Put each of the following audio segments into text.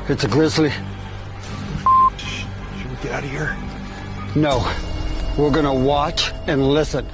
It's a Grizzly. Should we get out of here? No. We're gonna watch and listen.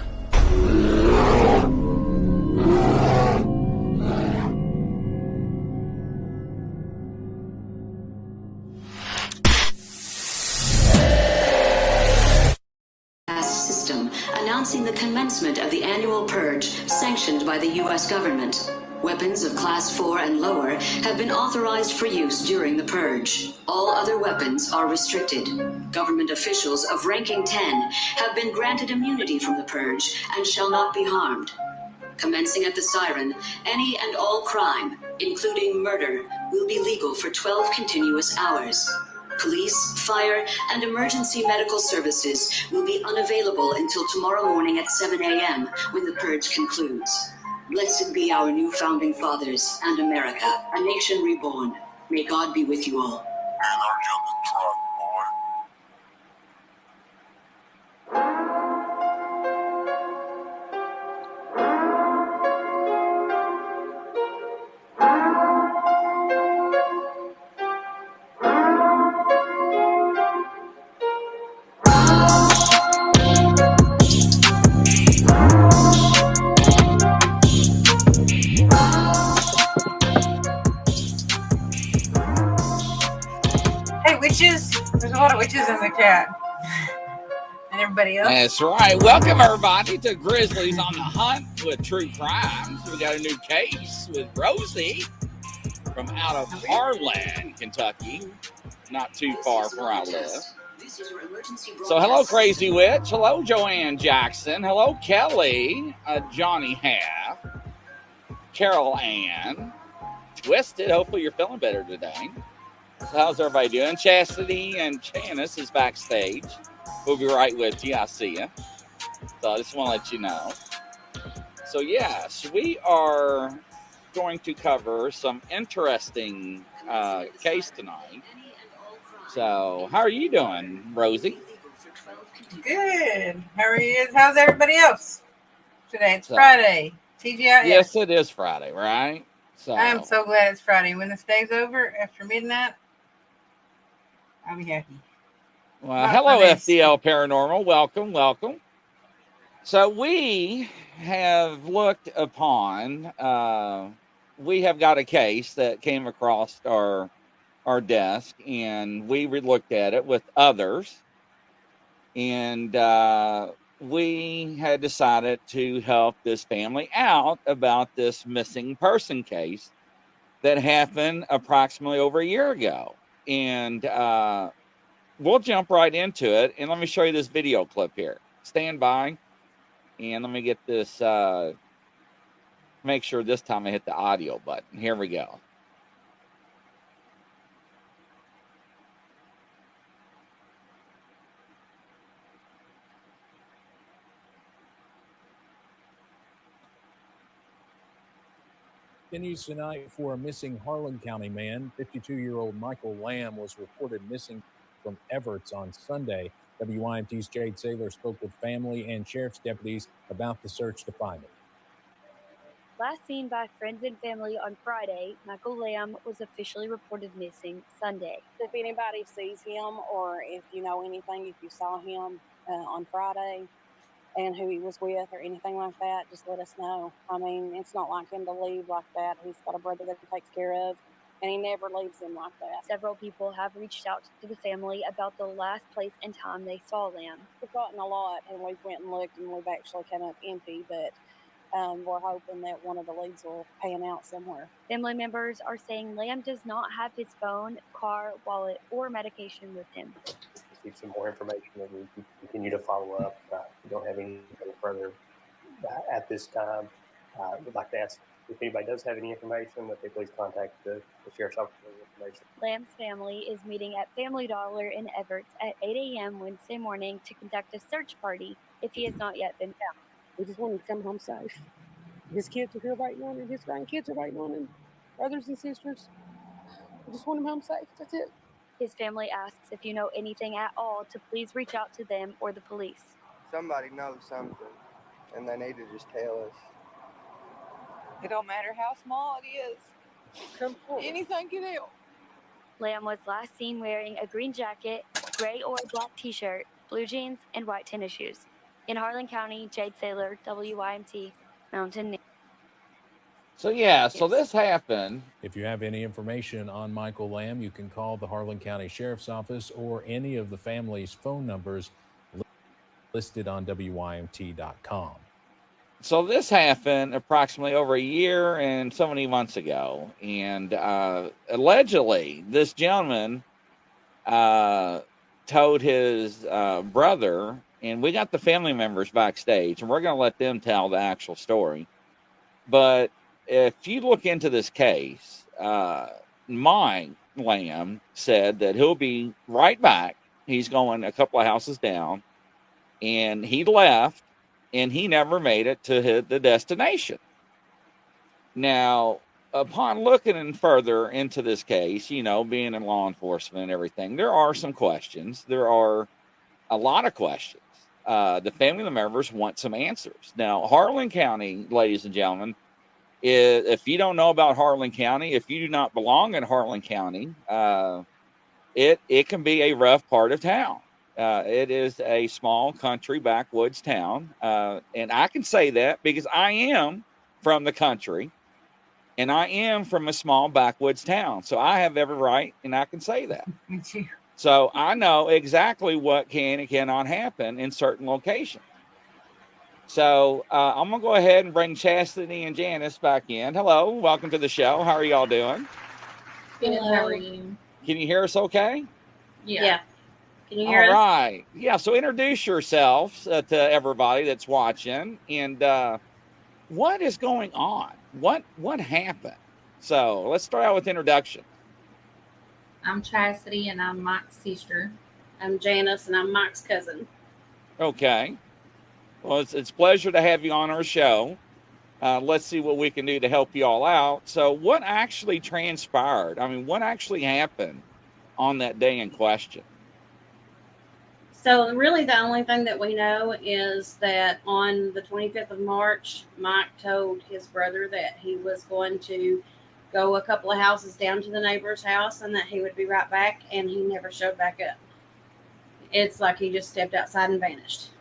System announcing the commencement of the annual purge sanctioned by the U.S. government. Weapons of Class 4 and lower have been authorized for use during the purge. All other weapons are restricted. Government officials of ranking 10 have been granted immunity from the purge and shall not be harmed. Commencing at the siren, any and all crime, including murder, will be legal for 12 continuous hours. Police, fire, and emergency medical services will be unavailable until tomorrow morning at 7 a.m. when the purge concludes. Blessed be our new founding fathers and America, a nation reborn. May God be with you all. Man, aren't you on the truck, boy? Witches. There's a lot of witches in the chat. And everybody else. That's right. Welcome, everybody, to Grizzlies on the Hunt with True Crimes. We got a new case with Rosie from out of Harlan, Kentucky. Not too far from where I live. So, hello, Crazy Witch. Hello, Joanne Jackson. Hello, Kelly. Johnny Half. Carol Ann. Twisted. Hopefully, you're feeling better today. So how's everybody doing? Chastity and Janice is backstage. We'll be right with you. I see you. So I just want to let you know. So yes, we are going to cover some interesting case tonight. So how are you doing, Rosie? Good. How are you? How's everybody else today? It's Friday. TGI. Yes, it is Friday, right? So I'm so glad it's Friday. When this day's over after midnight, I'll be happy. Well, hello, FDL Paranormal. Welcome, welcome. So we have looked upon, we have got a case that came across our desk, and we looked at it with others, and we had decided to help this family out about this missing person case that happened approximately over a year ago. And we'll jump right into it. And let me show you this video clip here. Stand by. And let me get this, make sure this time I hit the audio button. Here we go. Continues tonight for a missing Harlan County man. 52-year-old Michael Lamb was reported missing from Everts on Sunday. WYMT's Jade Saylor spoke with family and sheriff's deputies about the search to find him. Last seen by friends and family on Friday, Michael Lamb was officially reported missing Sunday. If anybody sees him, or if you know anything, if you saw him on Friday and who he was with or anything like that, just let us know. I mean, it's not like him to leave like that. He's got a brother that he takes care of, and he never leaves him like that. Several people have reached out to the family about the last place and time they saw Lamb. We've gotten a lot, and we've went and looked, and we've actually come up empty, but we're hoping that one of the leads will pan out somewhere. Family members are saying Lamb does not have his phone, car, wallet, or medication with him. Receive some more information that we can continue to follow up. We don't have anything further at this time. We'd like to ask if anybody does have any information, that they please contact the Sheriff's Office for information. Lamb's family is meeting at Family Dollar in Everts at 8 a.m. Wednesday morning to conduct a search party if he has not yet been found. We just want him to come home safe. His kids are here waiting on him. His grandkids are waiting on him. Brothers and sisters. We just want him home safe. That's it. His family asks if you know anything at all to please reach out to them or the police. Somebody knows something, and they need to just tell us. It don't matter how small it is. Come forward. Anything can help. Lamb was last seen wearing a green jacket, gray or black t-shirt, blue jeans, and white tennis shoes. In Harlan County, Jade Saylor, WYMT, Mountain News. So this happened. If you have any information on Michael Lamb, you can call the Harlan County Sheriff's Office or any of the family's phone numbers listed on WYMT.com. So this happened approximately over a year and so many months ago. And allegedly, this gentleman told his brother, and we got the family members backstage, and we're going to let them tell the actual story. But if you look into this case, my Lamb said that he'll be right back. He's going a couple of houses down, and he left, and he never made it to the destination. Now, upon looking further into this case, being in law enforcement and everything, there are some questions. There are a lot of questions. The family members want some answers. Now, Harlan County, ladies and gentlemen, if you don't know about Harlan County, if you do not belong in Harlan County, it can be a rough part of town. It is a small country backwoods town. And I can say that because I am from the country and I am from a small backwoods town. So I have every right, and I can say that. Me too. So I know exactly what can and cannot happen in certain locations. So I'm going to go ahead and bring Chastity and Janice back in. Hello, welcome to the show. How are y'all doing? Good, how are you? Can you hear us okay? Yeah. Can you hear us? All right. Yeah, so introduce yourselves to everybody that's watching. And what is going on? What happened? So let's start out with introduction. I'm Chastity, and I'm Mike's sister. I'm Janice, and I'm Mike's cousin. Okay. Well, it's a pleasure to have you on our show. Let's see what we can do to help you all out. So what actually transpired? I mean, what actually happened on that day in question? So really the only thing that we know is that on the 25th of March, Mike told his brother that he was going to go a couple of houses down to the neighbor's house and that he would be right back, and he never showed back up. It's like he just stepped outside and vanished.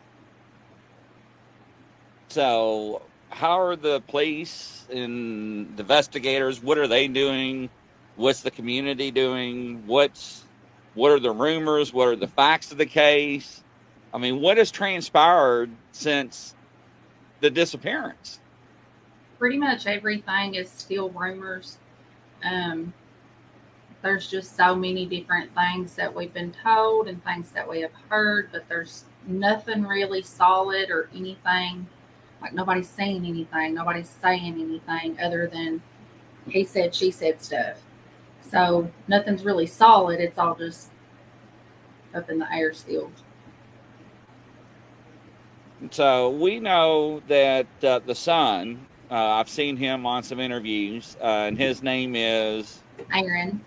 So how are the police and the investigators? What are they doing? What's the community doing? What are the rumors? What are the facts of the case? I mean, what has transpired since the disappearance? Pretty much everything is still rumors. There's just so many different things that we've been told and things that we have heard, but there's nothing really solid or anything. Like, nobody's saying anything. Nobody's saying anything other than he said, she said stuff. So nothing's really solid. It's all just up in the air still. So we know that the son, I've seen him on some interviews, and his name is Aaron.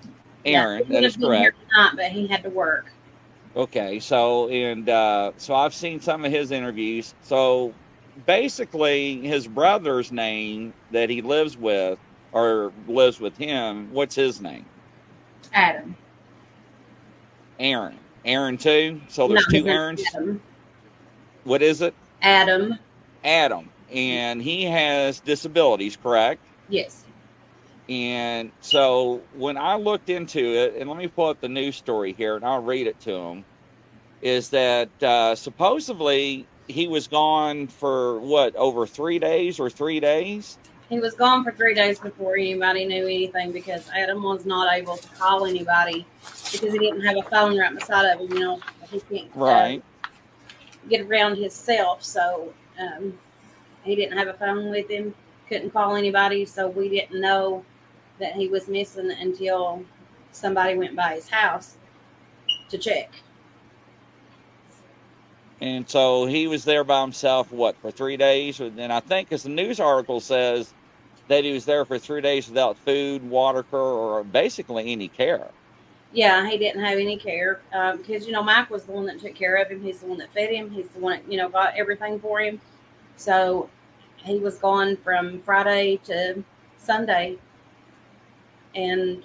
Aaron, Yeah, that is correct. Tonight, but he had to work. Okay, so I've seen some of his interviews. So basically his brother's name that he lives with, or lives with him, what's his name? Adam. Aaron. Aaron too? So there's two Aarons? Adam. What is it? Adam. Adam. And he has disabilities, correct? Yes. And so when I looked into it, and let me pull up the news story here, and I'll read it to him, is that supposedly he was gone for, what, over 3 days or 3 days? He was gone for 3 days before anybody knew anything because Adam was not able to call anybody because he didn't have a phone right beside of him. You know, he can't get around himself. So he didn't have a phone with him, couldn't call anybody. So we didn't know that he was missing until somebody went by his house to check. And so he was there by himself, what, for 3 days? And I think, as the news article says, that he was there for 3 days without food, water, or basically any care. Yeah, he didn't have any care because, you know, Mike was the one that took care of him. He's the one that fed him. He's the one that, you know, got everything for him. So he was gone from Friday to Sunday, and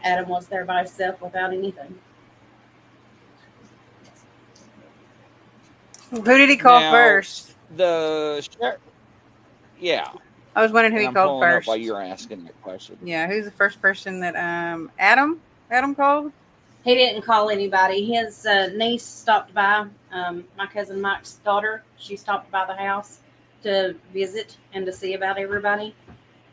Adam was there by himself without anything. Who did he call Now, first? The sheriff. Yeah. I was wondering who he called first. While you're asking that question. Yeah, who's the first person that Adam called? He didn't call anybody. His niece stopped by. My cousin Mike's daughter. She stopped by the house to visit and to see about everybody.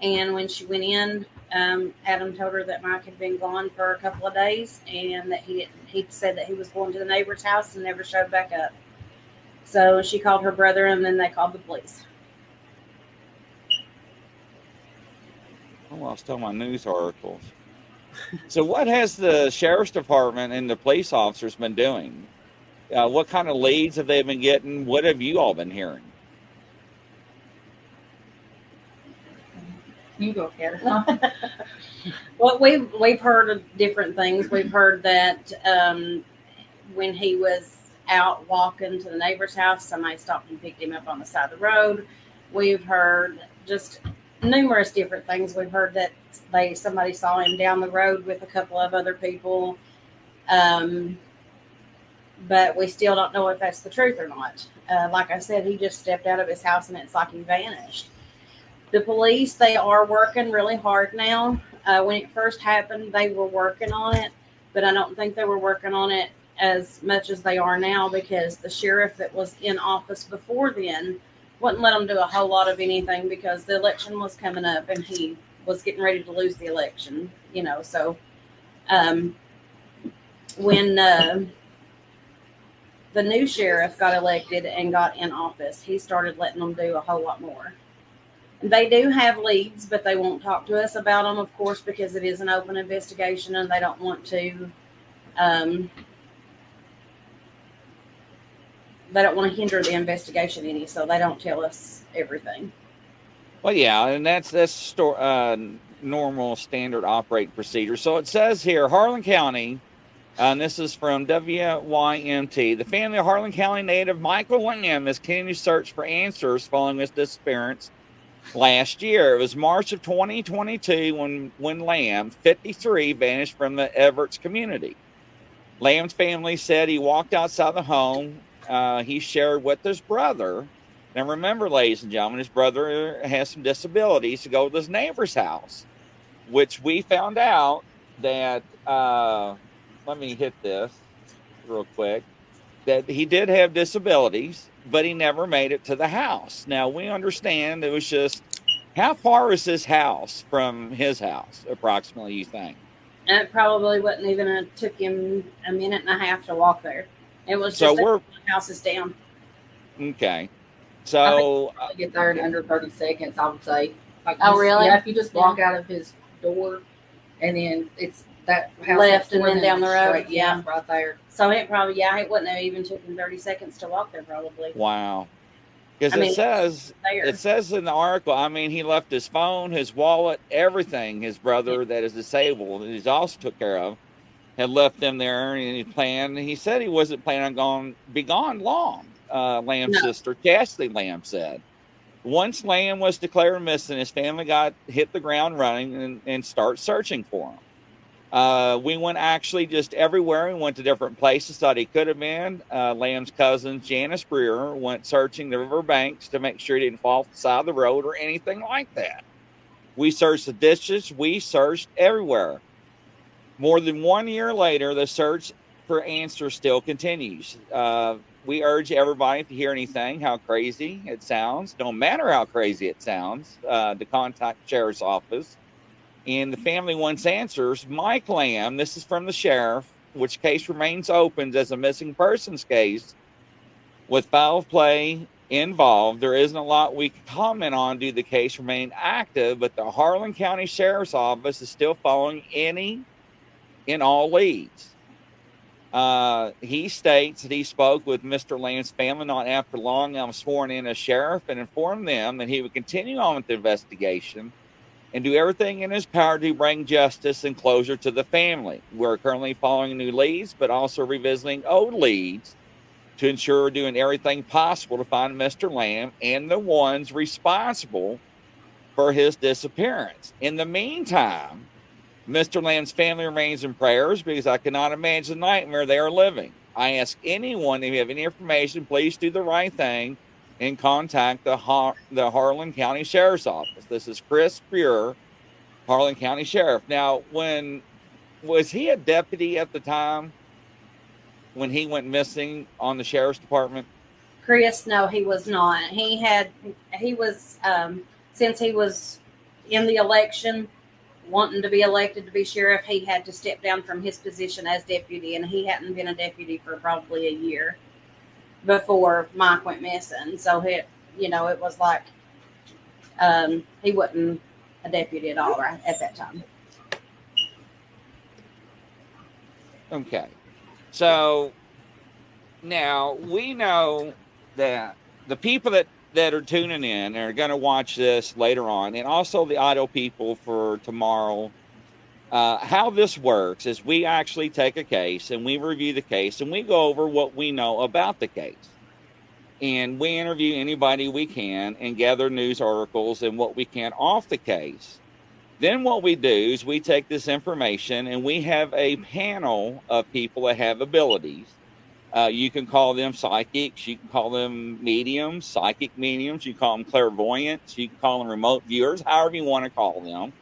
And when she went in, Adam told her that Mike had been gone for a couple of days and that he said that he was going to the neighbor's house and never showed back up. So she called her brother, and then they called the police. Oh, I was telling my news articles. So what has the sheriff's department and the police officers been doing? What kind of leads have they been getting? What have you all been hearing? You go, Karen. Well, we've heard of different things. We've heard that when he was out walking to the neighbor's house, somebody stopped and picked him up on the side of the road. We've heard just numerous different things. We've heard that somebody saw him down the road with a couple of other people, but we still don't know if that's the truth or not. Like I said, he just stepped out of his house and it's like he vanished. The police, they are working really hard now. When it first happened, they were working on it, but I don't think they were working on it as much as they are now because the sheriff that was in office before then wouldn't let them do a whole lot of anything because the election was coming up and he was getting ready to lose the election, you know. So when the new sheriff got elected and got in office, he started letting them do a whole lot more. And they do have leads, but they won't talk to us about them, of course, because it is an open investigation and they don't want to they don't want to hinder the investigation any, so they don't tell us everything. Well, yeah, and that's normal standard operating procedure. So it says here, Harlan County, and this is from WYMT, the family of Harlan County native Michael Lamb has continued to search for answers following his disappearance last year. It was March of 2022 when Lamb, 53, vanished from the Everett's community. Lamb's family said he walked outside the home he shared with his brother. Now remember, ladies and gentlemen, his brother has some disabilities, to go to his neighbor's house, which we found out that, let me hit this real quick, that he did have disabilities, but he never made it to the house. Now we understand it was just, how far is his house from his house, approximately, you think? And it probably wouldn't even took him a minute and a half to walk there. It was just so houses down. Okay. So I get there in under 30 seconds, I would say. Like, oh, really? Yeah, if you just walk out of his door and then it's that house left and then down the road. Straight, yeah, right there. So it probably, it wouldn't have even taken 30 seconds to walk there, probably. Wow. Because it says in the article, I mean, he left his phone, his wallet, everything. His brother that is disabled, that he's also took care of, had left them there, and he said he wasn't planning on be gone long. Lamb's sister, Chastity Lamb, said. Once Lamb was declared missing, his family hit the ground running and start searching for him. We went actually just everywhere. We went to different places thought he could have been. Lamb's cousin, Janice Brewer, went searching the river banks to make sure he didn't fall off the side of the road or anything like that. We searched the ditches. We searched everywhere. More than 1 year later, the search for answers still continues. We urge everybody, if you hear anything, how crazy it sounds, no matter how crazy it sounds, to contact the sheriff's office. And the family wants answers. Mike Lamb, this is from the sheriff, which case remains open as a missing persons case with foul play involved. There isn't a lot we can comment on due to the case remain active, but the Harlan County Sheriff's Office is still following any and all leads. He states that he spoke with Mr. Lamb's family not after long. I was sworn in as sheriff and informed them that he would continue on with the investigation and do everything in his power to bring justice and closure to the family. We're currently following new leads, but also revisiting old leads to ensure we're doing everything possible to find Mr. Lamb and the ones responsible for his disappearance. In the meantime, Mr. Lamb's family remains in prayers because I cannot imagine the nightmare they are living. I ask anyone, if you have any information, please do the right thing and contact the Harlan County Sheriff's Office. This is Chris Brewer, Harlan County Sheriff. Now, was he a deputy at the time when he went missing on the Sheriff's Department? Chris, no, he was not. He was, since he was in the election, wanting to be elected to be sheriff, he had to step down from his position as deputy, and he hadn't been a deputy for probably a year before Mike went missing. So it was like he wasn't a deputy at all right at that time. Okay. So now we know that the people that are tuning in and are going to watch this later on, and also the audio people for tomorrow, how this works is we actually take a case and we review the case and we go over what we know about the case. And we interview anybody we can and gather news articles and what we can off the case. Then what we do is we take this information and we have a panel of people that have abilities. You can call them psychics. You can call them mediums, psychic mediums. You can call them clairvoyants. You can call them remote viewers, however you want to call them.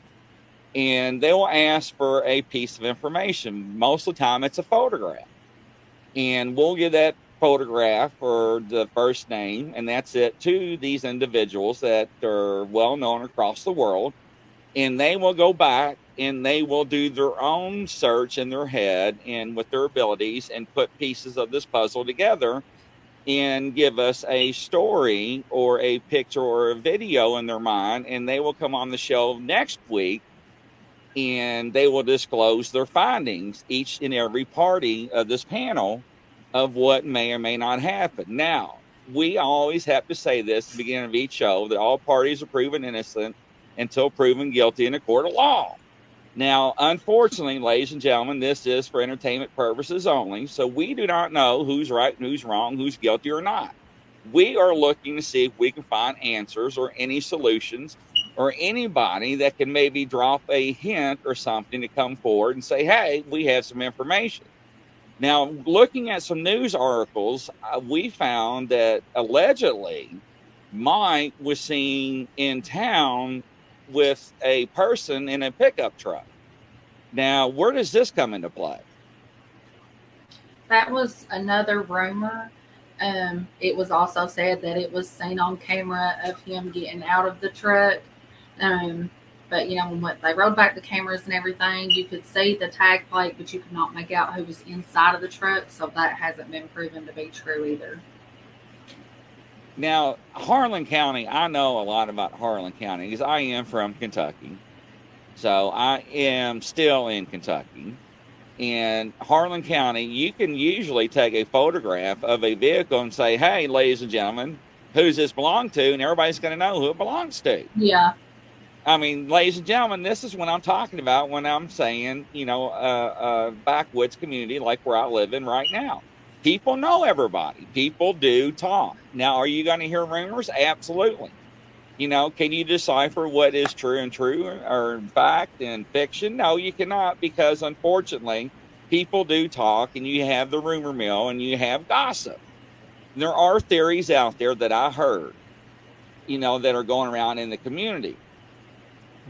And they will ask for a piece of information. Most of the time, it's a photograph. And we'll give that photograph or the first name, and that's it, to these individuals that are well known across the world. And they will go back and they will do their own search in their head and with their abilities and put pieces of this puzzle together and give us a story or a picture or a video in their mind. And they will come on the show next week and they will disclose their findings, each and every party of this panel, of what may or may not happen. Now, we always have to say this at the beginning of each show, that all parties are proven innocent until proven guilty in a court of law. Now, unfortunately, ladies and gentlemen, this is for entertainment purposes only. So we do not know who's right and who's wrong, who's guilty or not. We are looking to see if we can find answers or any solutions or anybody that can maybe drop a hint or something to come forward and say, hey, we have some information. Now, looking at some news articles, we found that allegedly Mike was seen in town with a person in a pickup truck. Now, where does this come into play? That was another rumor. It was also said that it was seen on camera of him getting out of the truck. But, when they rolled back the cameras and everything, you could see the tag plate, but you could not make out who was inside of the truck. So that hasn't been proven to be true either. Now, Harlan County, I know a lot about Harlan County because I am from Kentucky. So I am still in Kentucky. And Harlan County, you can usually take a photograph of a vehicle and say, hey, ladies and gentlemen, who's this belong to? And everybody's going to know who it belongs to. Yeah. I mean, ladies and gentlemen, this is what I'm talking about when I'm saying, a backwoods community like where I live in right now. People know everybody. People do talk. Now, are you going to hear rumors? Absolutely. Can you decipher what is true and true or fact and fiction? No, you cannot, because unfortunately, people do talk, and you have the rumor mill and you have gossip. There are theories out there that I heard, that are going around in the community.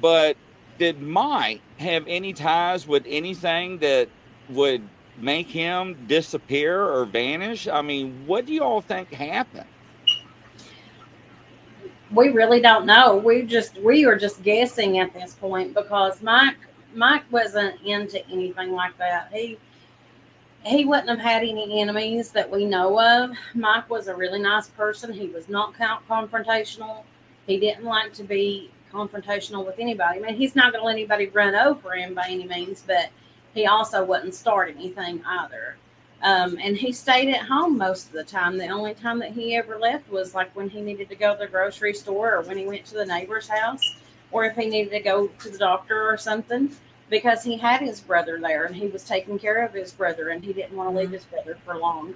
But did Mike have any ties with anything that would make him disappear or vanish? I mean, what do you all think happened? We really don't know. We are just guessing at this point, because Mike wasn't into anything like that. He wouldn't have had any enemies that we know of. Mike was a really nice person. He was not confrontational. He didn't like to be confrontational with anybody. I mean, he's not going to let anybody run over him by any means, but he also wouldn't start anything either. And he stayed at home most of the time. The only time that he ever left was like when he needed to go to the grocery store, or when he went to the neighbor's house, or if he needed to go to the doctor or something, because he had his brother there and he was taking care of his brother, and he didn't want to leave his brother for long.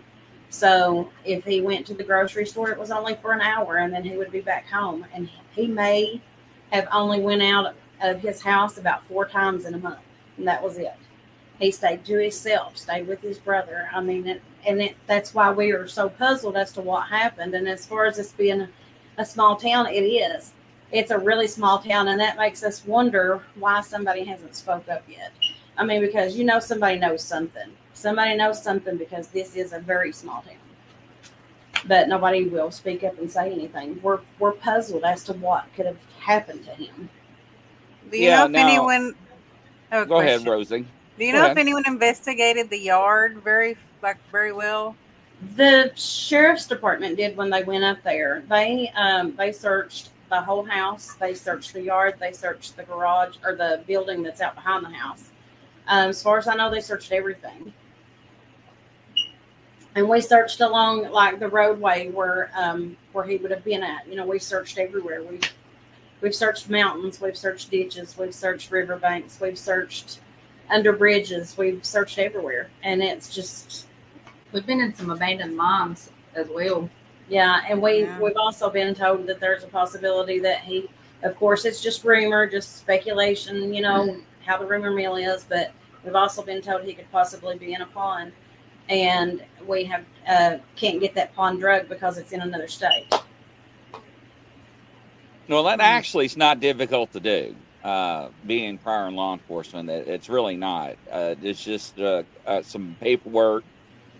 So if he went to the grocery store, it was only for an hour, and then he would be back home. And he may have only went out of his house about 4 times in a month, and that was it. He stayed to himself, stayed with his brother. I mean, that's why we are so puzzled as to what happened. And as far as this being a small town, it is. It's a really small town, and that makes us wonder why somebody hasn't spoke up yet. I mean, because somebody knows something. Somebody knows something, because this is a very small town. But nobody will speak up and say anything. We're puzzled as to what could have happened to him. Do you know if anyone... Oh, go ahead, Rosie. Do you know if anyone investigated the yard very well? The sheriff's department did when they went up there. They searched the whole house. They searched the yard. They searched the garage, or the building that's out behind the house. As far as I know, they searched everything. And we searched along like the roadway where he would have been at. We searched everywhere. We've searched mountains. We've searched ditches. We've searched riverbanks. We've searched under bridges. We've searched everywhere, and it's just... We've been in some abandoned mines as well. Yeah, and we've also been told that there's a possibility that he, of course, it's just rumor, just speculation, how the rumor mill is, but we've also been told he could possibly be in a pond, and we have can't get that pond drug because it's in another state. Well, that actually is not difficult to do. Being prior in law enforcement, it's really not. It's just some paperwork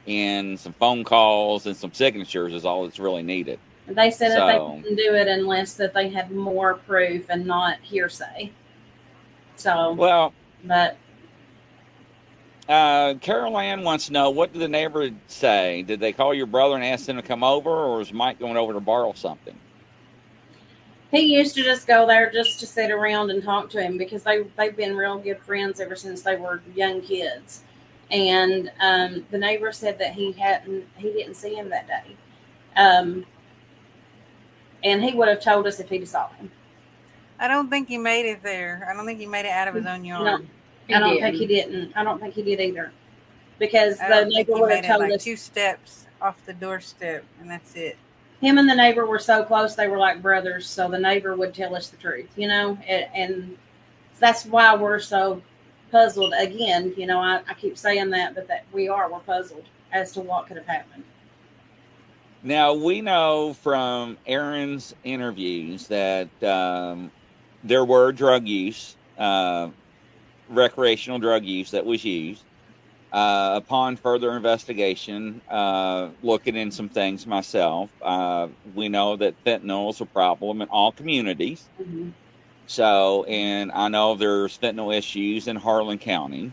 and some phone calls and some signatures is all that's really needed. They said that they couldn't do it unless that they had more proof and not hearsay. So, well, but Carol Ann wants to know, what did the neighbor say? Did they call your brother and ask him to come over, or was Mike going over to borrow something? He used to just go there just to sit around and talk to him, because they've been real good friends ever since they were young kids. And the neighbor said that he didn't see him that day. And he would have told us if he'd saw him. I don't think he made it there. I don't think he made it out of his own yard. No, I don't think he didn't. I don't think he did either. Because the neighbor would have told us 2 steps off the doorstep, and that's it. Him and the neighbor were so close, they were like brothers, so the neighbor would tell us the truth, and that's why we're so puzzled. Again, I keep saying that, but we're puzzled as to what could have happened. Now, we know from Aaron's interviews that there were drug use, recreational drug use that was used. Upon further investigation, looking in some things myself, we know that fentanyl is a problem in all communities. Mm-hmm. So, and I know there's fentanyl issues in Harlan County.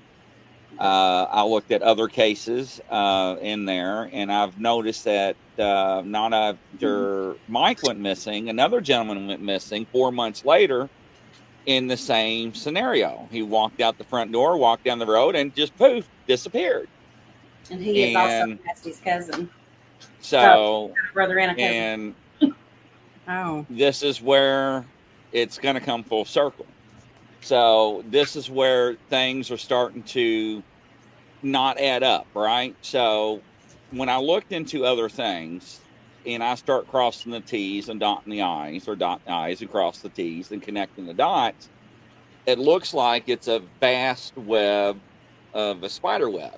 I looked at other cases in there, and I've noticed that not after Mike went missing, another gentleman went missing 4 months later in the same scenario. He walked out the front door, walked down the road, and just poof, disappeared. And he is also Cassie's cousin. So brother and a cousin. And this is where it's going to come full circle. So this is where things are starting to not add up, right? So when I looked into other things, and I start crossing the T's and dotting the I's, or dotting the I's and cross the T's and connecting the dots, it looks like it's a vast web of a spider web.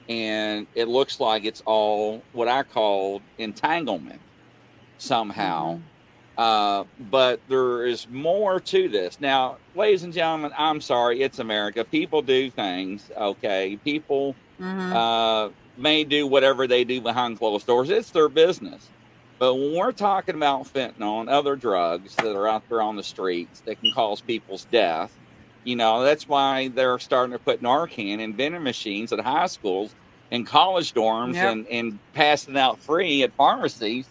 And it looks like it's all what I call entanglement somehow. But there is more to this. Now, ladies and gentlemen, I'm sorry, it's America. People do things, okay? People may do whatever they do behind closed doors. It's their business. But when we're talking about fentanyl and other drugs that are out there on the streets that can cause people's death, you know, that's why they're starting to put Narcan in vending machines at high schools and college dorms and passing out free at pharmacies.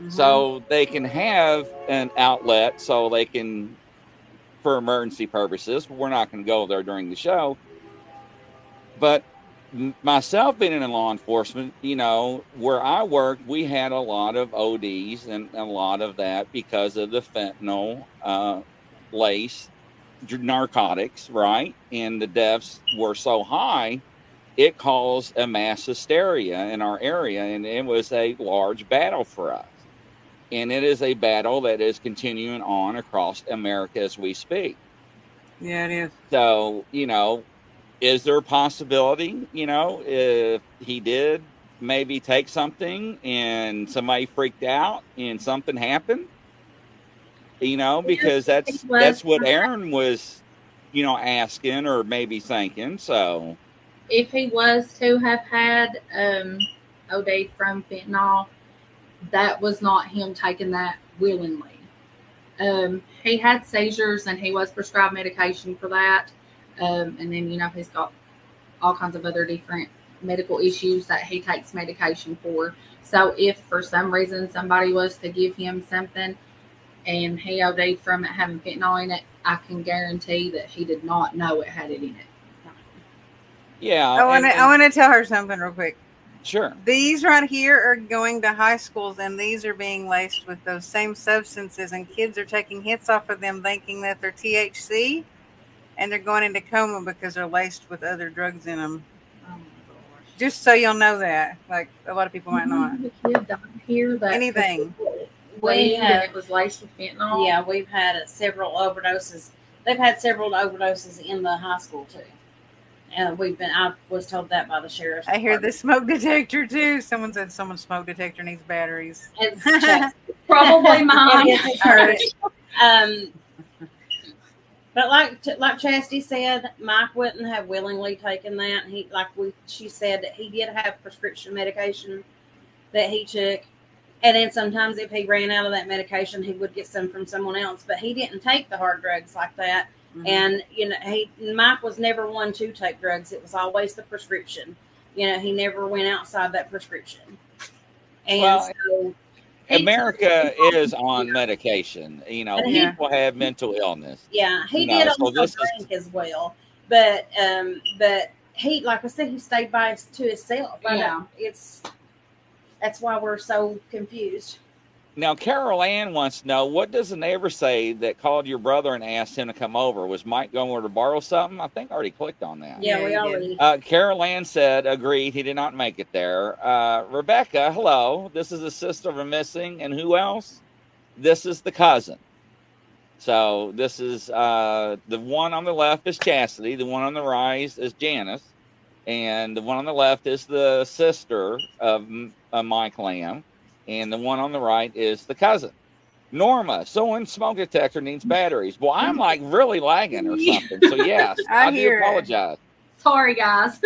So they can have an outlet so they can, for emergency purposes. We're not going to go there during the show. But myself being in law enforcement, you know, where I worked, we had a lot of ODs and a lot of that because of the fentanyl lace narcotics, right? And the deaths were so high, it caused a mass hysteria in our area, and it was a large battle for us. And it is a battle that is continuing on across America as we speak. Yeah, it is. So, you know, is there a possibility, you know, if he did maybe take something and somebody freaked out and something happened? You know, because that's what Aaron was, you know, asking or maybe thinking. So if he was to have had OD from fentanyl, that was not him taking that willingly. He had seizures and he was prescribed medication for that. And then, you know, he's got all kinds of other different medical issues that he takes medication for. So if for some reason somebody was to give him something and he OD'd from it having fentanyl in it, I can guarantee that he did not know it had it in it. Yeah. I want to tell her something real quick. Sure. These right here are going to high schools, and these are being laced with those same substances, and kids are taking hits off of them thinking that they're THC, and they're going into coma because they're laced with other drugs in them. Oh my gosh. Just so you'll know that. Like, a lot of people might not. The kid don't hear that. Anything. It was laced with fentanyl. Yeah, we've had several overdoses. They've had several overdoses in the high school, too. And I was told that by the sheriff. I hear the smoke detector too. Someone said someone's smoke detector needs batteries. It's probably mine. It's hers. But like Chastity said, Mike wouldn't have willingly taken that. She said that he did have prescription medication that he took, and then sometimes if he ran out of that medication, he would get some from someone else. But he didn't take the hard drugs like that. And, you know, Mike was never one to take drugs. It was always the prescription. You know, he never went outside that prescription. And so America is on medication. You know, people have mental illness. Yeah, he did also drink as well. But he, like I said, he stayed to himself. Yeah. That's why we're so confused. Now, Carol Ann wants to know, what does the neighbor say that called your brother and asked him to come over? Was Mike going over to borrow something? I think I already clicked on that. Yeah, we already. Carol Ann said, agreed, he did not make it there. Rebecca, hello. This is the sister of a missing. And who else? This is the cousin. So this is the one on the left is Chastity. The one on the right is Janice. And the one on the left is the sister of Mike Lamb. And the one on the right is the cousin. Norma, someone's smoke detector needs batteries. Well, I'm like really lagging or something. So yes, I do apologize. Sorry, guys.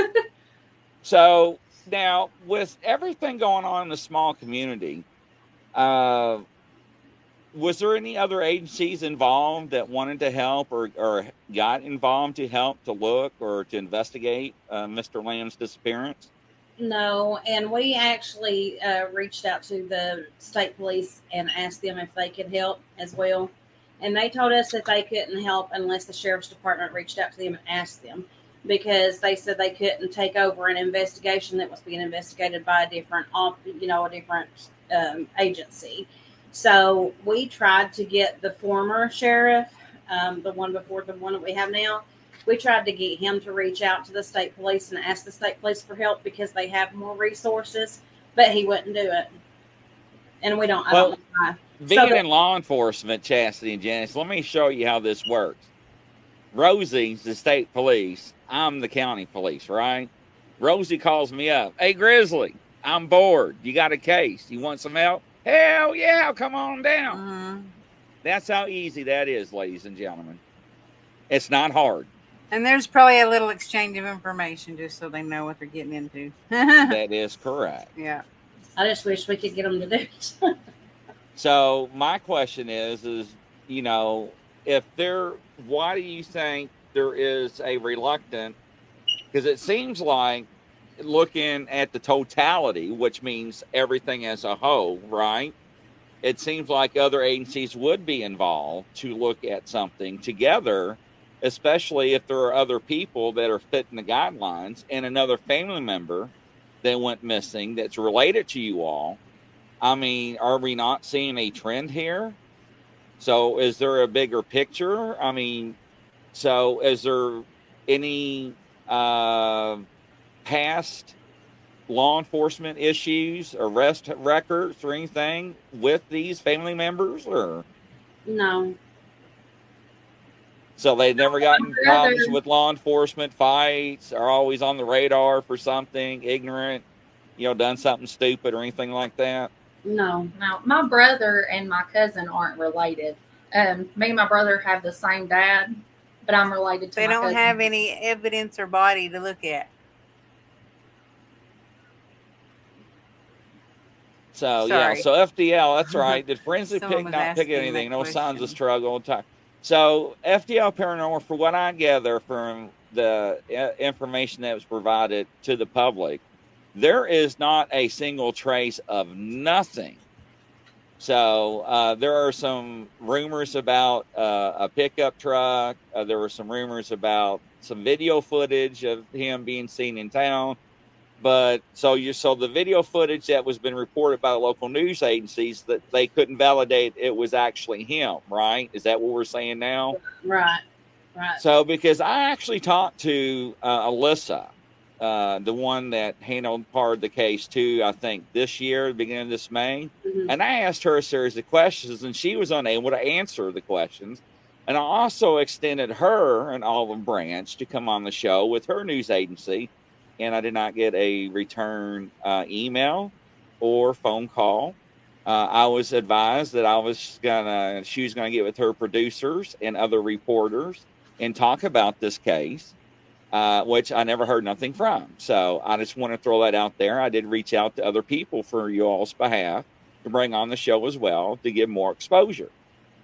So now with everything going on in the small community, was there any other agencies involved that wanted to help or got involved to help to look or to investigate Mr. Lamb's disappearance? No, and we actually reached out to the state police and asked them if they could help as well. And they told us that they couldn't help unless the sheriff's department reached out to them and asked them, because they said they couldn't take over an investigation that was being investigated by a different agency. So we tried to get the former sheriff, the one before the one that we have now. We tried to get him to reach out to the state police and ask the state police for help because they have more resources, but he wouldn't do it. and we don't. I Well, don't know why. being in law enforcement, Chastity and Janice, let me show you how this works. Rosie's the state police. I'm the county police, right? Rosie calls me up. Hey, Grizzly, I'm bored. You got a case. You want some help? Hell yeah, come on down. That's how easy that is, ladies and gentlemen. It's not hard. And there's probably a little exchange of information just so they know what they're getting into. That is correct. Yeah. I just wish we could get them to do it. So my question is, you know, why do you think there is a reluctant? Because it seems like looking at the totality, which means everything as a whole, right? It seems like other agencies would be involved to look at something together, especially if there are other people that are fitting the guidelines and another family member that went missing that's related to you all. I mean, are we not seeing a trend here? So is there a bigger picture? I mean, so is there any past law enforcement issues, arrest records, or anything with these family members? Or no. So they've never gotten problems with law enforcement, fights, are always on the radar for something, ignorant, you know, done something stupid or anything like that? No. No, my brother and my cousin aren't related. Me and my brother have the same dad, but I'm related to They my don't cousin. have any evidence or body to look at. So, Sorry. yeah, so FDL, that's right. Did forensic Someone was not pick asking anything? that No signs of question. struggle. So, FDL Paranormal, for what I gather from the information that was provided to the public, there is not a single trace of nothing. So, there are some rumors about a pickup truck. There were some rumors about some video footage of him being seen in town. But so the video footage that was been reported by local news agencies, that they couldn't validate it was actually him, right? Is that what we're saying now? Right. So because I actually talked to Alyssa, the one that handled part of the case too, I think this year, beginning of this May, and I asked her a series of questions, and she was unable to answer the questions. And I also extended her an olive branch to come on the show with her news agency. And I did not get a return email or phone call. I was advised that she was gonna get with her producers and other reporters and talk about this case, which I never heard nothing from. So I just want to throw that out there. I did reach out to other people for you all's behalf to bring on the show as well to give more exposure.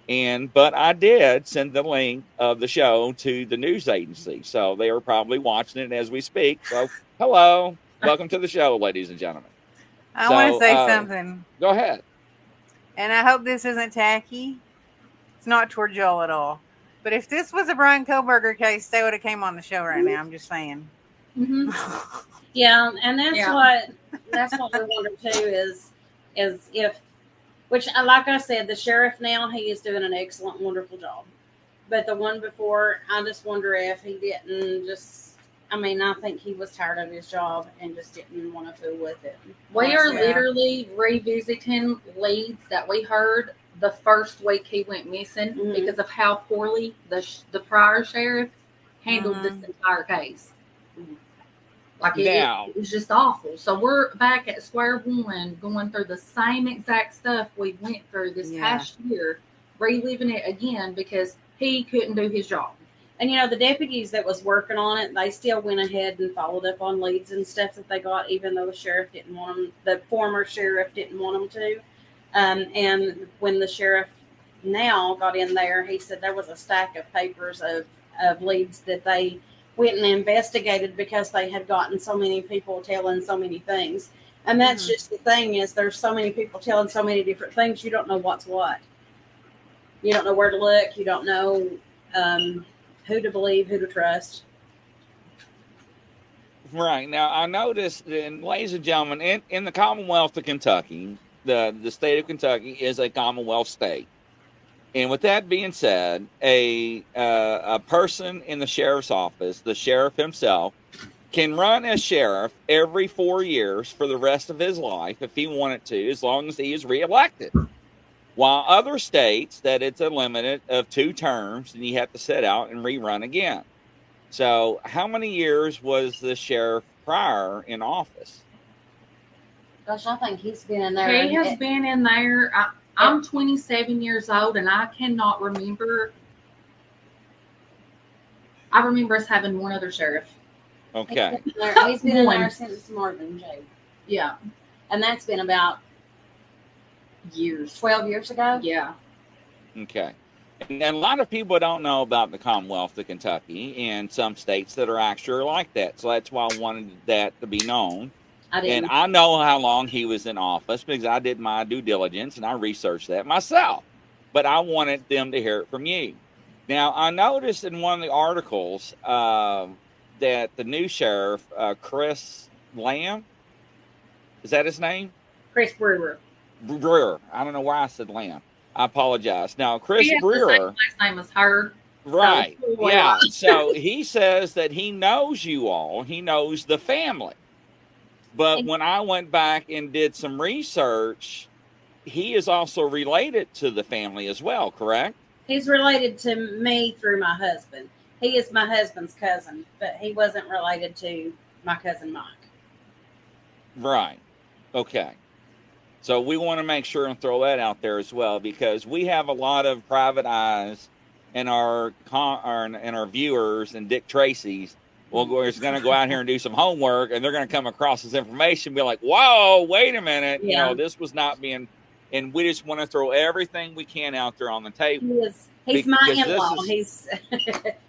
But I did send the link of the show to the news agency. So they are probably watching it as we speak. So hello, welcome to the show, ladies and gentlemen. I want to say something. Go ahead. And I hope this isn't tacky. It's not toward y'all at all. But if this was a Brian Koberger case, they would have came on the show right now. I'm just saying. Mm-hmm. Yeah, and that's what we wonder too is if, which, like I said, the sheriff now, he is doing an excellent, wonderful job. But the one before, I just wonder if he didn't I think he was tired of his job and just didn't want to fool with it. We are literally revisiting leads that we heard the first week he went missing because of how poorly the prior sheriff handled this entire case. Like it was just awful. So we're back at square one, going through the same exact stuff we went through this past year, reliving it again because he couldn't do his job. And, the deputies that was working on it, they still went ahead and followed up on leads and stuff that they got, even though the sheriff didn't want them, the former sheriff didn't want them to. And when the sheriff now got in there, he said there was a stack of papers of leads that they went and investigated because they had gotten so many people telling so many things. And that's just the thing is there's so many people telling so many different things. You don't know what's what. You don't know where to look. You don't know who to believe, who to trust. Right. Now, I noticed, and ladies and gentlemen, in the Commonwealth of Kentucky, the state of Kentucky is a Commonwealth state. And with that being said, a person in the sheriff's office, the sheriff himself, can run as sheriff every 4 years for the rest of his life if he wanted to, as long as he is reelected. While other states that it's a limit of 2 terms and you have to sit out and rerun again. So how many years was the sheriff prior in office? Gosh, I think he's been in there. He has been in there. I'm 27 years old, and I cannot remember. I remember us having one other sheriff. Okay. He's been in there since Marvin J. Yeah. And that's been about years. 12 years ago? Yeah. Okay. And a lot of people don't know about the Commonwealth of Kentucky and some states that are actually like that. So that's why I wanted that to be known. And I know how long he was in office because I did my due diligence and I researched that myself. But I wanted them to hear it from you. Now, I noticed in one of the articles that the new sheriff, Chris Lamb, is that his name? Chris Brewer. Brewer. I don't know why I said Lamb. I apologize. Now, Chris Brewer. The same last name as her. Right. So, yeah. So he says that he knows you all. He knows the family. But when I went back and did some research, he is also related to the family as well, correct? He's related to me through my husband. He is my husband's cousin, but he wasn't related to my cousin Mike. Right. Okay. So we want to make sure and throw that out there as well, because we have a lot of private eyes in our viewers, and Dick Tracy's is going to go out here and do some homework, and they're going to come across this information and be like, whoa, wait a minute. Yeah. You know, this was not being, and we just want to throw everything we can out there on the table. He's my in-law. He's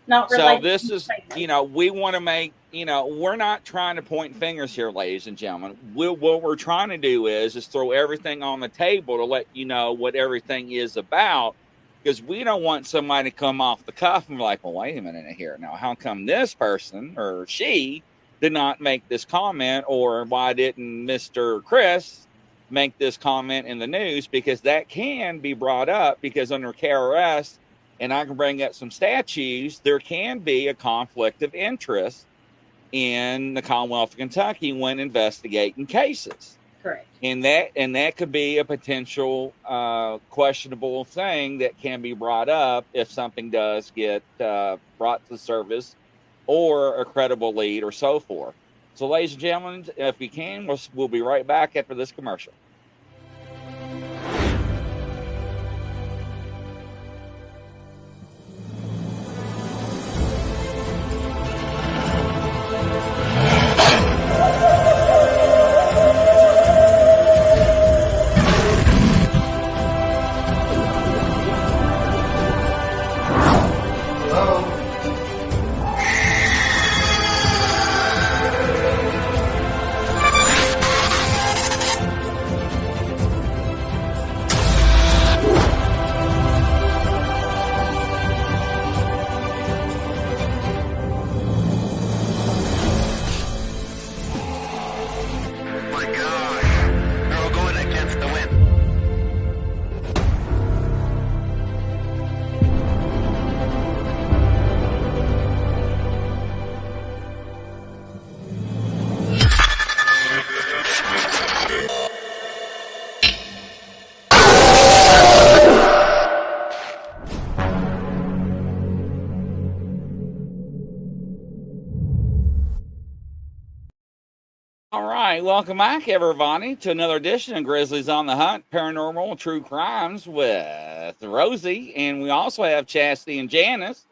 not related. So this is, you know, we want to make, you know, we're not trying to point fingers here, ladies and gentlemen. What we're trying to do is throw everything on the table to let you know what everything is about, because we don't want somebody to come off the cuff and be like, well, wait a minute here. Now, how come this person or she did not make this comment, or why didn't Mr. Chris make this comment in the news? Because that can be brought up, because under KRS, and I can bring up some statutes, there can be a conflict of interest in the Commonwealth of Kentucky when investigating cases. Correct. And that could be a potential questionable thing that can be brought up if something does get brought to the service, or a credible lead, or so forth. So, ladies and gentlemen, if we can, we'll be right back after this commercial. All right, welcome back, everybody, to another edition of Grizzly's on the Hunt, Paranormal and True Crimes with Rosie. And we also have Chastity and Janice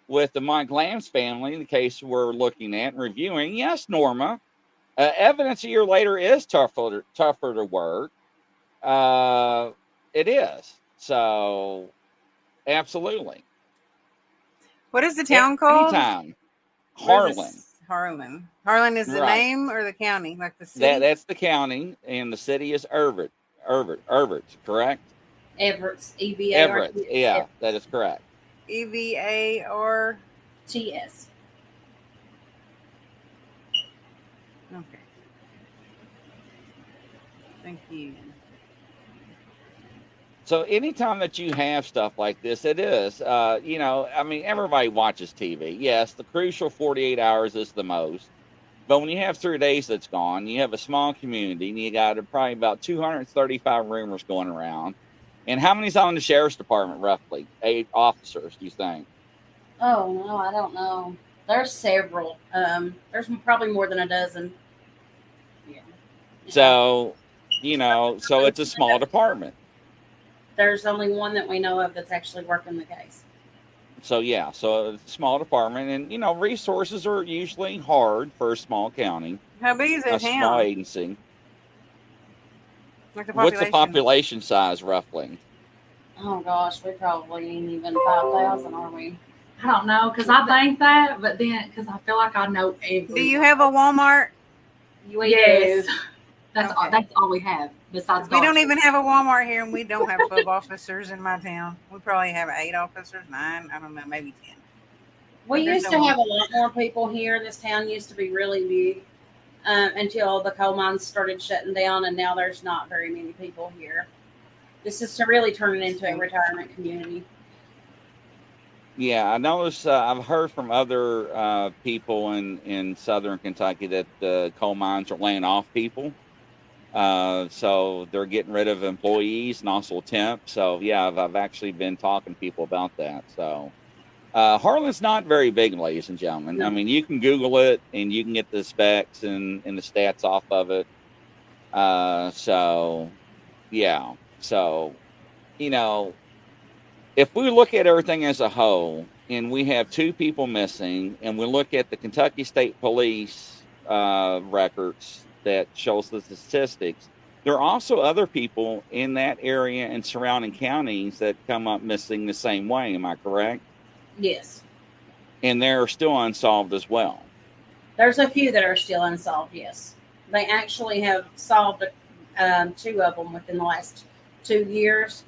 with the Mike Lamb's family, the case we're looking at and reviewing. Yes, Norma, evidence a year later is tougher to work. It is. So, absolutely. What is the town called? Anytime. Harlan. Harlan. Harlan is the name or the county, like the city? That's the county, and the city is Everett, correct? Everett, E-V-A-R-T-S. Everett, yeah, that is correct. E-V-A-R-T-S. Okay. Thank you. So anytime that you have stuff like this, it is, you know, I mean, everybody watches TV. Yes, the crucial 48 hours is the most. But when you have 3 days that's gone, you have a small community, and you got probably about 235 rumors going around. And how many's on the sheriff's department, roughly? 8 officers, do you think? Oh no, I don't know. There's several. There's probably more than a dozen. Yeah. So, so it's a small department. There's only one that we know of that's actually working the case. So yeah, so it's a small department, and resources are usually hard for a small county. How big is A that small town? agency. Like the What's the population? population size roughly? Oh gosh, we probably ain't even 5,000, are we? I don't know, because I think that, but then because I feel like I know everything. Do you have a Walmart? Yes. That's Okay. that's all we have besides. We don't even have a Walmart here, and we don't have 12 officers in my town. We probably have 8 officers, 9. I don't know, maybe 10. We But there's used no to have a lot more people here. This town used to be really big until the coal mines started shutting down, and now there's not very many people here. This is really turning into a retirement community. Yeah, I noticed. I've heard from other people in southern Kentucky that the coal mines are laying off people. So they're getting rid of employees and also temps. So yeah, I've actually been talking to people about that. So Harlan's not very big, ladies and gentlemen. I mean, you can Google it and you can get the specs and the stats off of it. So yeah, so if we look at everything as a whole, and we have 2 people missing, and we look at the Kentucky State Police records that shows the statistics, there are also other people in that area and surrounding counties that come up missing the same way. Am I correct? Yes. And they're still unsolved as well. There's a few that are still unsolved, yes. They actually have solved 2 of them within the last 2 years.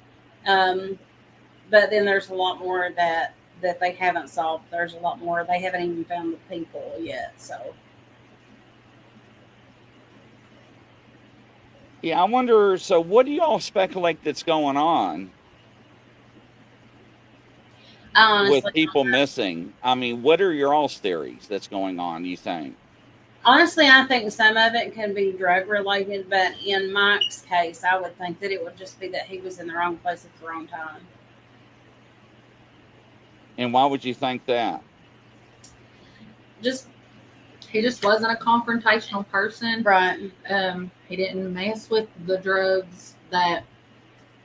But then there's a lot more that they haven't solved. There's a lot more. They haven't even found the people yet. So. Yeah, I wonder, so what do you all speculate that's going on with people missing? I mean, what are your all's theories that's going on, do you think? Honestly, I think some of it can be drug related, but in Mike's case, I would think that it would just be that he was in the wrong place at the wrong time. And why would you think that? He just wasn't a confrontational person. Right. He didn't mess with the drugs that,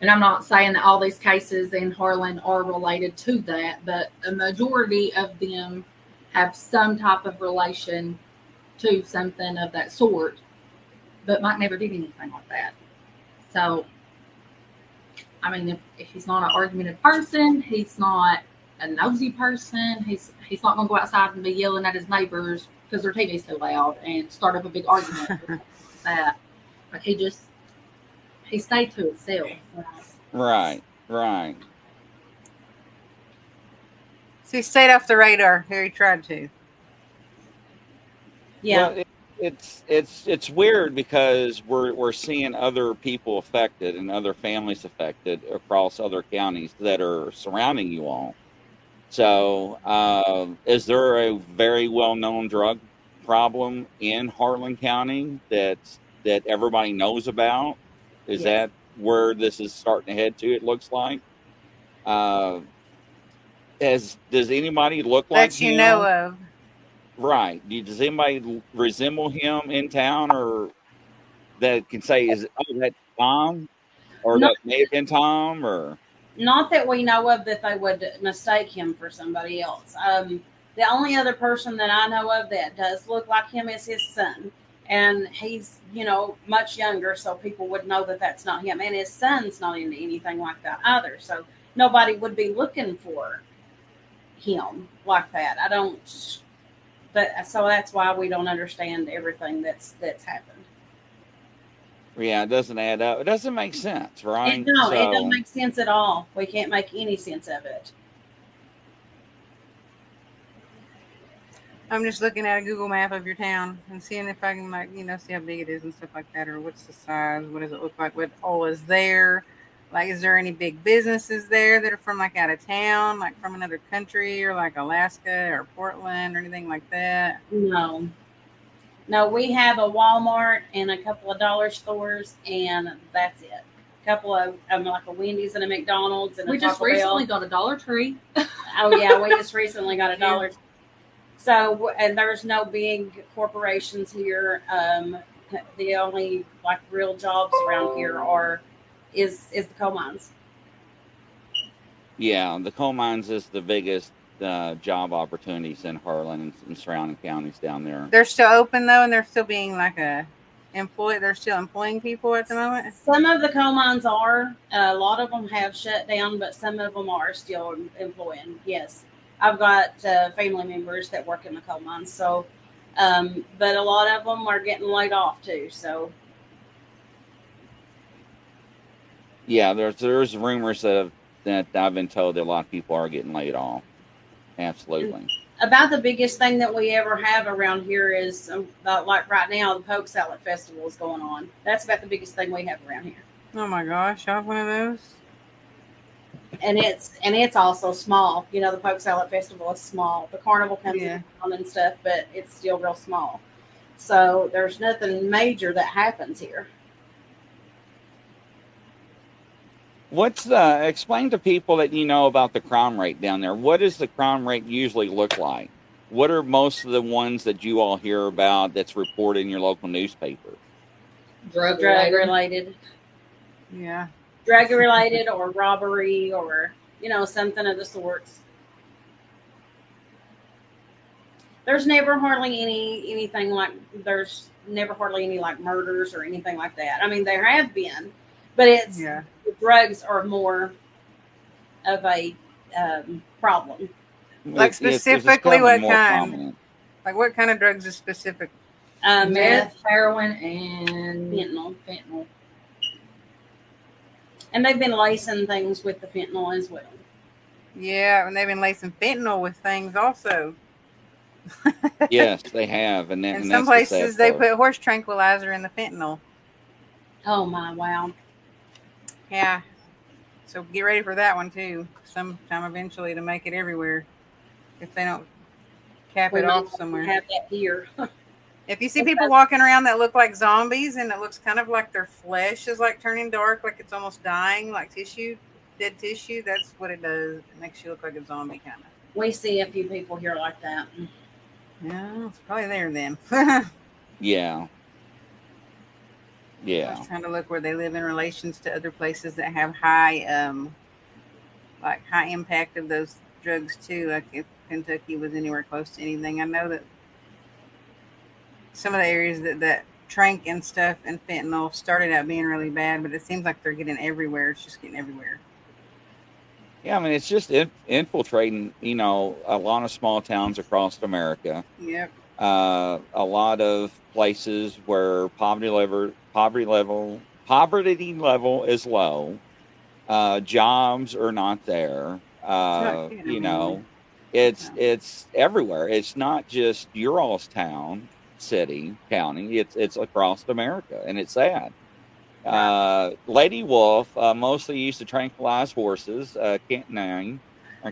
and I'm not saying that all these cases in Harlan are related to that, but a majority of them have some type of relation to something of that sort. But Mike never did anything like that. So, I mean, if he's not an argumentative person, he's not a nosy person, he's not going to go outside and be yelling at his neighbors because their TV's too loud and start up a big argument like that. Like he stayed to himself. Right. So he stayed off the radar. Here he tried to. Yeah. Well, it's weird because we're seeing other people affected and other families affected across other counties that are surrounding you all. So, is there a very well-known drug problem in Harlan County that everybody knows about? Is that where this is starting to head to? It looks like. Does anybody look like That him? you know of. Right. Does anybody resemble him in town, or that can say, "Is that Tom?" Or that may have been Tom, or Not that we know of that they would mistake him for somebody else. The only other person that I know of that does look like him is his son. And he's, much younger, so people would know that that's not him. And his son's not into anything like that either. So nobody would be looking for him like that. So that's why we don't understand everything that's happened. Yeah, it doesn't add up. It doesn't make sense, right? It don't make sense at all. We can't make any sense of it. I'm just looking at a Google map of your town and seeing if I can, see how big it is and stuff like that, or what's the size, what does it look like, what all is there. Like, is there any big businesses there that are from out of town, like from another country, or like Alaska or Portland or anything like that? No. No, we have a Walmart and a couple of dollar stores, and that's it. A couple of like a Wendy's and a McDonald's and We a just Taco recently Bell. got a Dollar Tree. Oh yeah, we just recently got a Dollar. So, and there's no big corporations here. The only like real jobs around here is the coal mines. Yeah, the coal mines is the biggest job opportunities in Harlan and surrounding counties down there. They're still open though, and they're still being like they're still employing people at the moment. Some of the coal mines are. A lot of them have shut down, but some of them are still employing. Yes, I've got family members that work in the coal mines. So, but a lot of them are getting laid off too. So, Yeah, there's rumors that I've been told that a lot of people are getting laid off. Absolutely. about the biggest thing that we ever have around here is like right now, the Poke Salad Festival is going on. That's about the biggest thing we have around here. Oh my gosh, y'all have one of those? And it's also small. You know, the Poke Salad Festival is small. The carnival comes in and stuff, but it's still real small. So there's nothing major that happens here. What's explain to people that you know about the crime rate down there? What does the crime rate usually look like? What are most of the ones that you all hear about that's reported in your local newspaper? Drug related. Yeah. Drug related or robbery or, you know, something of the sorts. There's never hardly anything like, there's never hardly any like murders or anything like that. I mean, there have been, but it's, the drugs are more of a problem. Like specifically what kind? Prominent. Like what kind of drugs is specific? Meth, heroin, and fentanyl. And they've been lacing things with the fentanyl as well. Yeah, and they've been lacing fentanyl with things also. Yes, they have. And in some places they put horse tranquilizer in the fentanyl. Oh my, wow. Yeah. So get ready for that one too. Sometime eventually to make it everywhere. If they don't cap it off somewhere. Have that here. If you see people walking around that look like zombies and it looks kind of like their flesh is like turning dark, like it's almost dying, like dead tissue, that's what it does. It makes you look like a zombie kind of. We see a few people here like that. Yeah, it's probably there then. Yeah. Yeah. I was trying to look where they live in relations to other places that have high impact of those drugs too. Like if Kentucky was anywhere close to anything. I know that some of the areas that trank and stuff and fentanyl started out being really bad, but it seems like they're getting everywhere. It's just getting everywhere. Yeah, I mean, it's just infiltrating, you know, a lot of small towns across America. Yep. A lot of places where poverty level is low. Jobs are not there. You know, it's everywhere. It's not just your all's town, city, county. It's across America, and it's sad. Lady Wolf mostly used to tranquilize horses.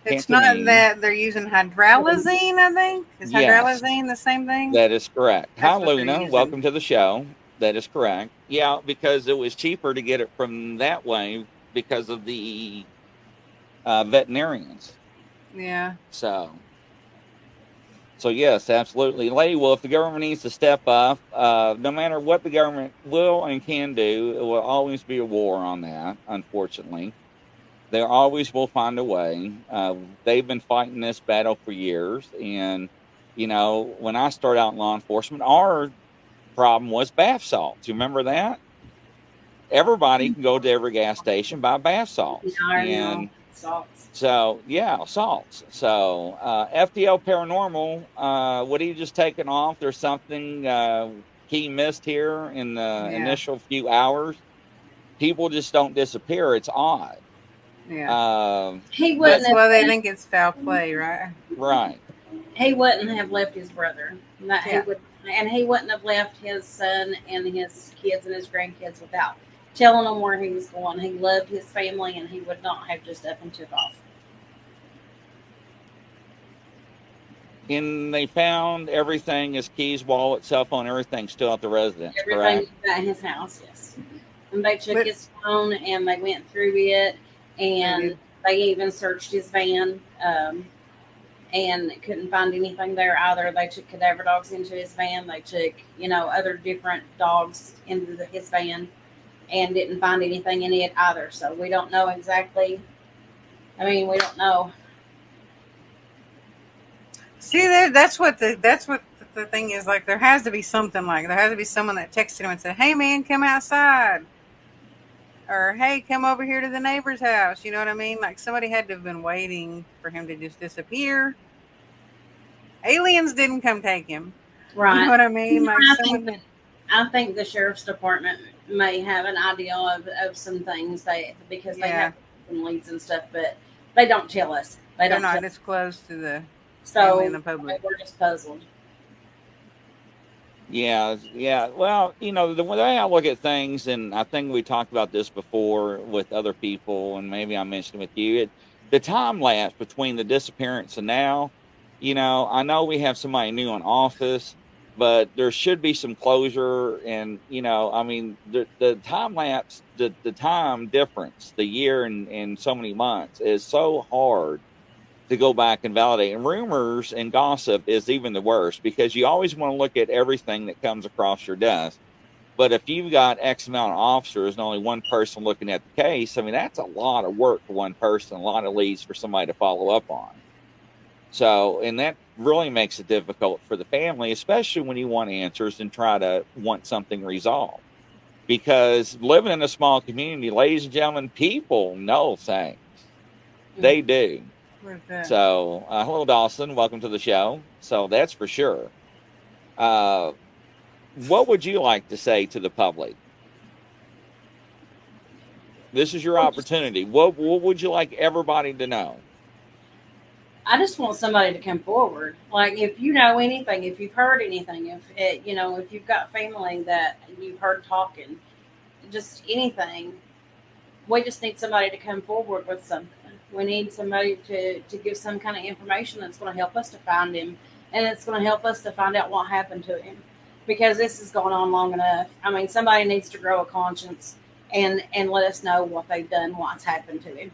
It's not that they're using hydralazine, I think. Is hydralazine the same thing? That is correct. Hi, Luna. Welcome to the show. That is correct. Yeah, because it was cheaper to get it from that way because of the veterinarians. Yeah. So yes, absolutely. Lady Wolf, the government needs to step up. No matter what the government will and can do, it will always be a war on that, unfortunately. They always will find a way. They've been fighting this battle for years. And, you know, when I started out in law enforcement, our problem was bath salts. You remember that? Everybody can go to every gas station, buy bath salts. And salts. So, yeah, salts. So, FTL Paranormal, what are you just taking off? There's something he missed here in the initial few hours. People just don't disappear. It's odd. Yeah. He wouldn't. That's why they think it's foul play, right? Right. He wouldn't have left his brother. He wouldn't have left his son and his kids and his grandkids without telling them where he was going. He loved his family, and he would not have just up and took off. And they found everything, his keys, wallet, cell phone, everything still at the residence, Everything correct? at his house, yes. And they took But- his phone and they went through it, and they even searched his van, and couldn't find anything there either. They took cadaver dogs into his van. They took, other different dogs into his van and didn't find anything in it either. So we don't know exactly. I mean, we don't know. See, that's what the thing is. Like, there has to be something. Like, there has to be someone that texted him and said, "Hey, man, come outside," or "Hey, come over here to the neighbor's house." You know what I mean? Like, somebody had to have been waiting for him to just disappear. Aliens didn't come take him. Right. You know what I mean? Like, I think the sheriff's department may have an idea of some things because they have some leads and stuff, but they don't tell us. They're not disclosed to the So family and the public. we're just puzzled. Yeah. Well, the way I look at things, and I think we talked about this before with other people, and maybe I mentioned it with you, the time lapse between the disappearance and now, I know we have somebody new in office, but there should be some closure. And, I mean, the time lapse, the time difference, the year and so many months is so hard to go back and validate. And rumors and gossip is even the worst, because you always want to look at everything that comes across your desk. But if you've got X amount of officers and only one person looking at the case, I mean, that's a lot of work for one person, a lot of leads for somebody to follow up on. So, and that really makes it difficult for the family, especially when you want answers and want something resolved. Because living in a small community, ladies and gentlemen, people know things. They do. So, hello, Dawson. Welcome to the show. So that's for sure. What would you like to say to the public? This is your opportunity. What would you like everybody to know? I just want somebody to come forward. Like, if you know anything, if you've heard anything, if you've got family that you've heard talking, just anything, we just need somebody to come forward with something. We need somebody to give some kind of information that's going to help us to find him, and it's going to help us to find out what happened to him, because this has gone on long enough. I mean, somebody needs to grow a conscience and let us know what they've done, what's happened to him.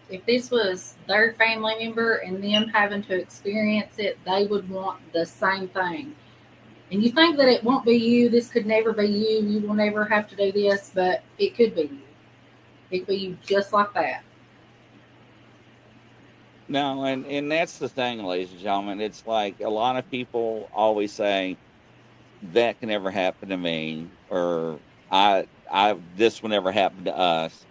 If this was their family member and them having to experience it, they would want the same thing. And you think that it won't be you, this could never be you, you will never have to do this, but it could be you. It could be you just like that. No, and that's the thing, ladies and gentlemen. It's like a lot of people always say, that can never happen to me, or this will never happen to us,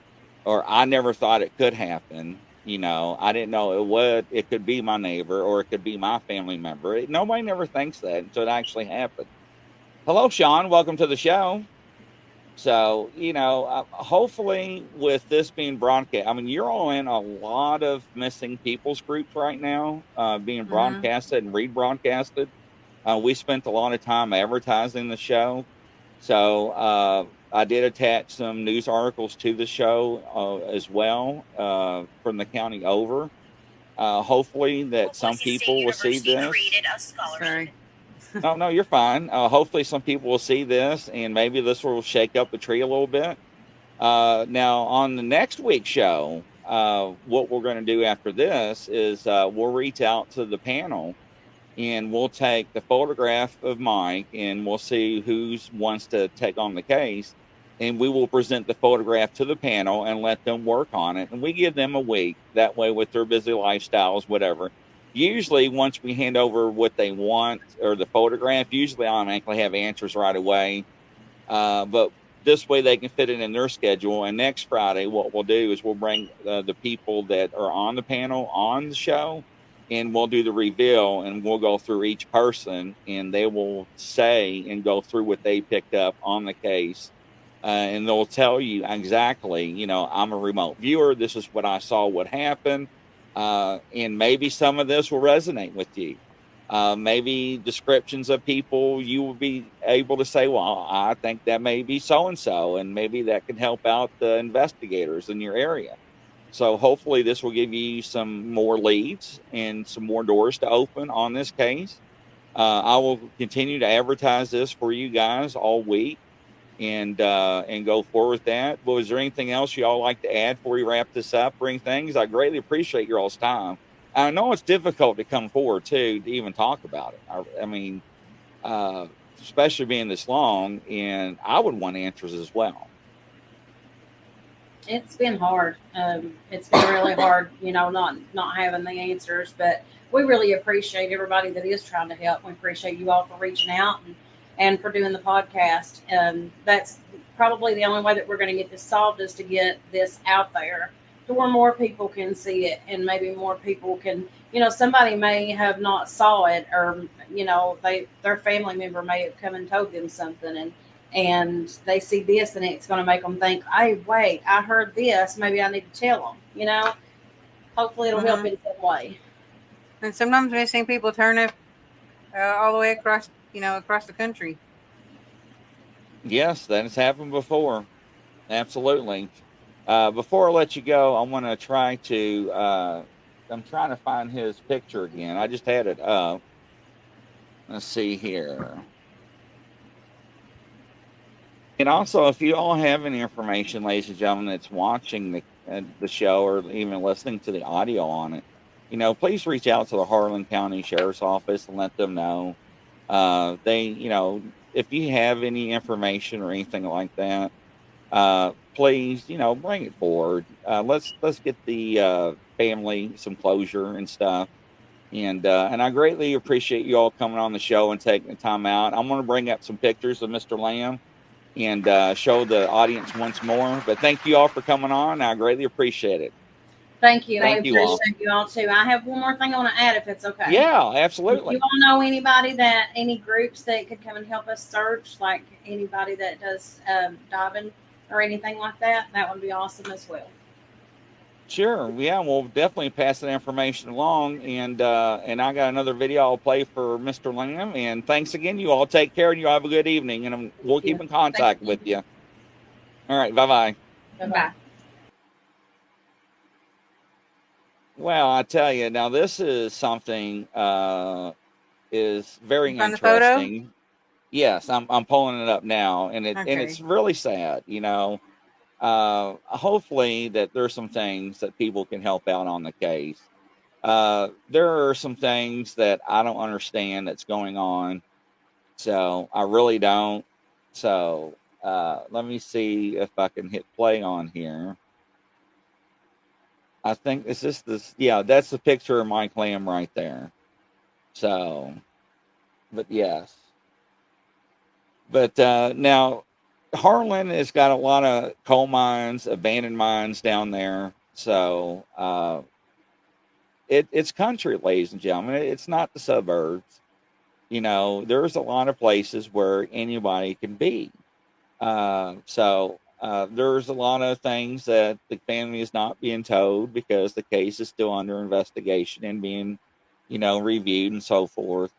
or I never thought it could happen. I didn't know it would. It could be my neighbor, or it could be my family member. Nobody never thinks that until it actually happened. Hello, Sean. Welcome to the show. So, hopefully with this being broadcast, I mean, you're all in a lot of missing people's groups right now, being broadcasted and rebroadcasted. We spent a lot of time advertising the show. So, I did attach some news articles to the show as well from the county over. Hopefully that some people will see this. Sorry. No, you're fine. Hopefully some people will see this, and maybe this will shake up the tree a little bit. Now, on the next week's show, what we're going to do after this is we'll reach out to the panel, and we'll take the photograph of Mike, and we'll see who wants to take on the case, and we will present the photograph to the panel and let them work on it. And we give them a week. That way, with their busy lifestyles, whatever. Usually, once we hand over what they want or the photograph, usually I automatically have answers right away. But this way they can fit it in their schedule. And next Friday, what we'll do is we'll bring the people that are on the panel on the show, and we'll do the reveal, and we'll go through each person, and they will say and go through what they picked up on the case. And they'll tell you exactly, I'm a remote viewer. This is what I saw, what happened. And maybe some of this will resonate with you. Maybe descriptions of people, you will be able to say, well, I think that may be so-and-so, and maybe that can help out the investigators in your area. So hopefully this will give you some more leads and some more doors to open on this case. I will continue to advertise this for you guys all week and go forward with that. But is there anything else y'all like to add before we wrap this up or anything? I greatly appreciate your all's time. I know it's difficult to come forward too to even talk about it. I mean, especially being this long, and I would want answers as well. It's been hard. It's been really hard, not having the answers, but we really appreciate everybody that is trying to help. We appreciate you all for reaching out and for doing the podcast. That's probably the only way that we're going to get this solved is to get this out there to where more people can see it, and maybe more people can, somebody may have not saw it, or, their family member may have come and told them something, and they see this, and it's going to make them think, hey, wait, I heard this. Maybe I need to tell them, Hopefully it'll help in some way. And sometimes we've seen people turn up all the way across, across the country. Yes, that has happened before. Absolutely. Before I let you go, I want to try to, I'm trying to find his picture again. I just had it up. Let's see here. And also, if you all have any information, ladies and gentlemen, that's watching the show or even listening to the audio on it, please reach out to the Harlan County Sheriff's Office and let them know. If you have any information or anything like that, please, bring it forward. Let's get the family some closure and stuff. And I greatly appreciate you all coming on the show and taking the time out. I'm going to bring up some pictures of Mr. Lamb and show the audience once more. But thank you all for coming on. I greatly appreciate it. Thank you. Thank you all. You all too. I have one more thing I want to add, if it's okay. Yeah, absolutely. If you all know any groups that could come and help us search, like anybody that does diving or anything like that, that would be awesome as well. Sure. Yeah, we'll definitely pass that information along. And I got another video I'll play for Mr. Lamb. And thanks again. You all take care and you all have a good evening. And we'll keep in contact with you. All right. Bye-bye. Bye-bye. Well, I tell you, now this is something is very You found the interesting. photo? Yes, I'm pulling it up now, and Okay. it's really sad. Hopefully that there's some things that people can help out on the case. There are some things that I don't understand that's going on, so I really don't. So let me see if I can hit play on here. I think is this. Yeah, that's the picture of Mike Lamb right there. So, but yes. But now, Harlan has got a lot of coal mines, abandoned mines down there. So it's country, ladies and gentlemen. It's not the suburbs. There's a lot of places where anybody can be. So there's a lot of things that the family is not being told because the case is still under investigation and being, reviewed and so forth.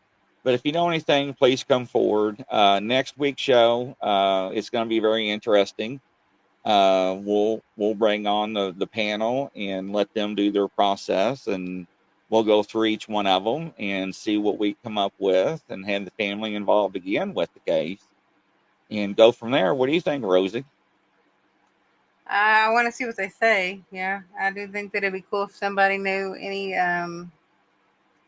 But if you know anything, please come forward. Next week's show, it's going to be very interesting. We'll bring on the panel and let them do their process, and we'll go through each one of them and see what we come up with, and have the family involved again with the case, and go from there. What do you think, Rosie? I want to see what they say. Yeah, I do think that it'd be cool if somebody knew any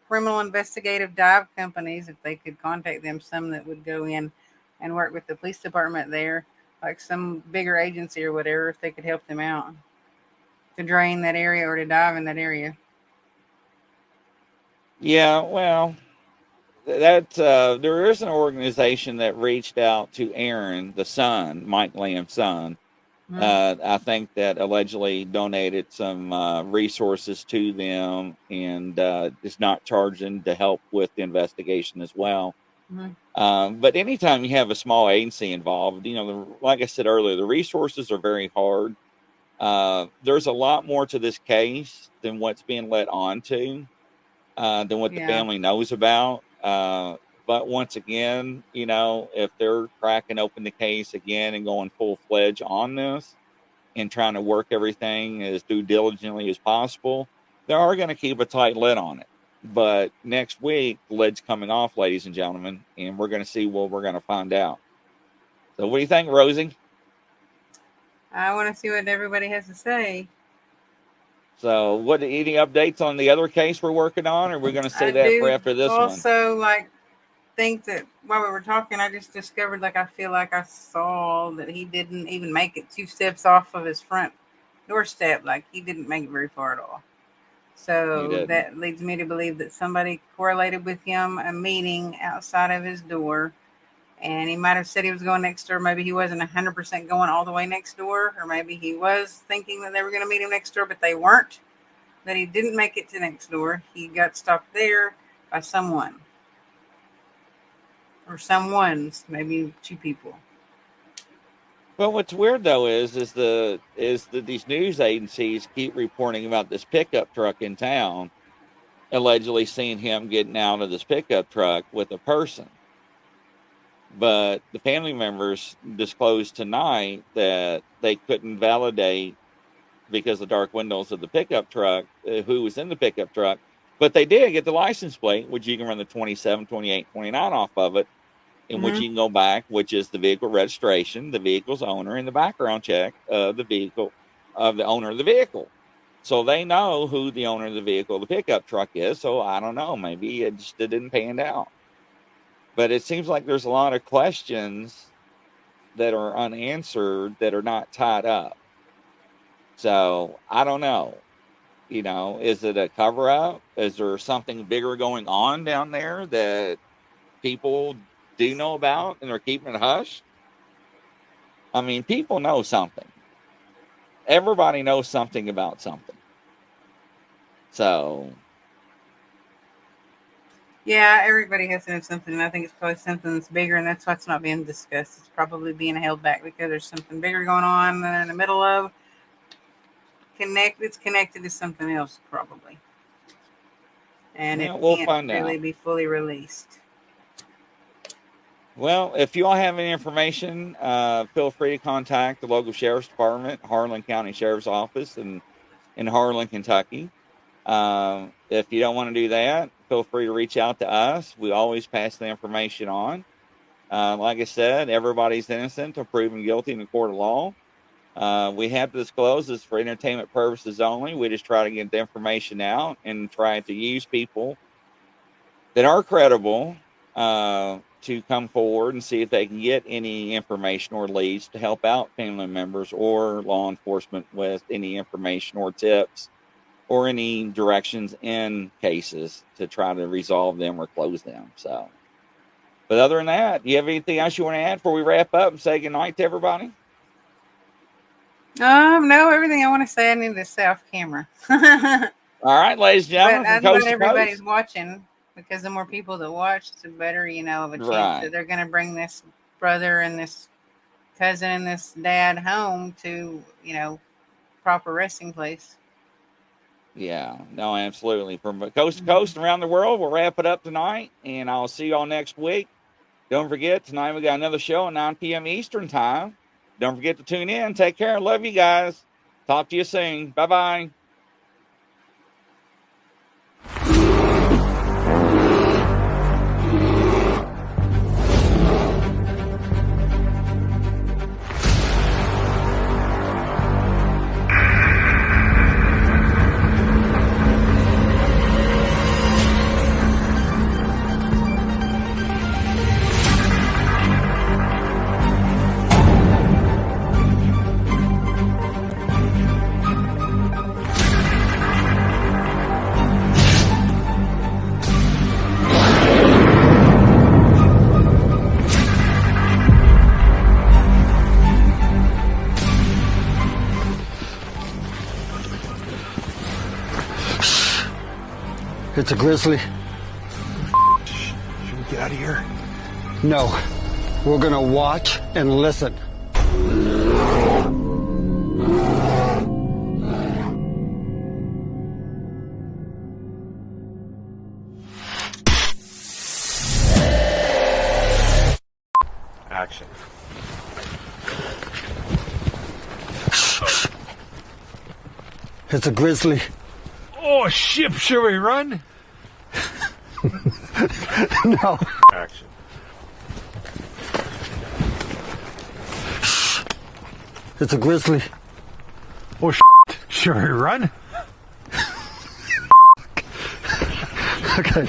criminal investigative dive companies, if they could contact them, some that would go in and work with the police department there, like some bigger agency or whatever, if they could help them out to drain that area or to dive in that area. Yeah, well, that there is an organization that reached out to Aaron, the son, Mike Lamb's son. I think that allegedly donated some resources to them and is not charging to help with the investigation as well. But anytime you have a small agency involved, like I said earlier, the resources are very hard. There's a lot more to this case than what's being let on to, than what the family knows about. But once again, if they're cracking open the case again and going full-fledged on this, and trying to work everything as due diligently as possible, they are going to keep a tight lid on it. But next week, the lid's coming off, ladies and gentlemen, and we're going to see what we're going to find out. So what do you think, Rosie? I want to see what everybody has to say. So what, any updates on the other case we're working on, or we're going to say that for after this one? Also, think that while we were talking, I just discovered, I feel like I saw that he didn't even make it 2 steps off of his front doorstep. He didn't make it very far at all. So that leads me to believe that somebody correlated with him a meeting outside of his door. And he might have said he was going next door. Maybe he wasn't 100% going all the way next door. Or maybe he was thinking that they were going to meet him next door, but they weren't. That he didn't make it to next door. He got stopped there by someone. Or someone's, maybe 2 people. Well, what's weird though is that these news agencies keep reporting about this pickup truck in town, allegedly seeing him getting out of this pickup truck with a person. But the family members disclosed tonight that they couldn't validate, because of the dark windows of the pickup truck, who was in the pickup truck. But they did get the license plate, which you can run the 27, 28, 29 off of it, in which you can go back, which is the vehicle registration, the vehicle's owner, and the background check of the vehicle, of the owner of the vehicle. So they know who the owner of the vehicle, the pickup truck is. So I don't know, maybe it didn't pan out. But it seems like there's a lot of questions that are unanswered that are not tied up. So I don't know. Is it a cover up? Is there something bigger going on down there that people do know about and they're keeping it hush? I mean, people know something. Everybody knows something about something. So yeah, everybody has to know something, and I think it's probably something that's bigger, and that's why it's not being discussed. It's probably being held back because there's something bigger going on than in the middle of. It's connected to something else, probably. And we'll can't find really out. Be fully released. Well, if you all have any information, feel free to contact the local sheriff's department, Harlan County Sheriff's Office in Harlan, Kentucky. If you don't want to do that, feel free to reach out to us. We always pass the information on. Like I said, everybody's innocent until proven guilty in the court of law. We have to disclose this for entertainment purposes only. We just try to get the information out and try to use people that are credible to come forward and see if they can get any information or leads to help out family members or law enforcement with any information or tips or any directions in cases to try to resolve them or close them. So, but other than that, do you have anything else you want to add before we wrap up and say goodnight to everybody? No, everything I want to say, I need to say off camera. All right, ladies and gentlemen. But I'm glad everybody's watching, because the more people that watch, the better, of a chance that they're going to bring this brother and this cousin and this dad home to, proper resting place. Yeah, no, absolutely. From coast to coast and around the world, we'll wrap it up tonight, and I'll see you all next week. Don't forget, tonight we got another show at 9 p.m. Eastern Time. Don't forget to tune in. Take care. Love you guys. Talk to you soon. Bye-bye. It's a Grizzly. Should we get out of here? No. We're gonna watch and listen. Action. It's a grizzly. Oh, shit, should we run? No. Action. It's a grizzly. Oh, should we run? Okay.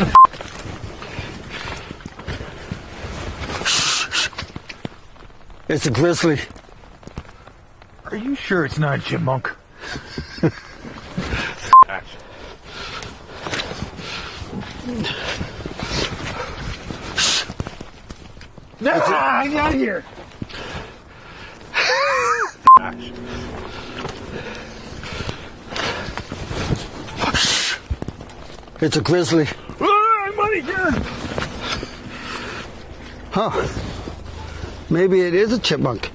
It's a grizzly. Are you sure it's not a chipmunk? Action. No, I'm out of here. Action. It's a grizzly. I'm out of here. Huh. Maybe it is a chipmunk.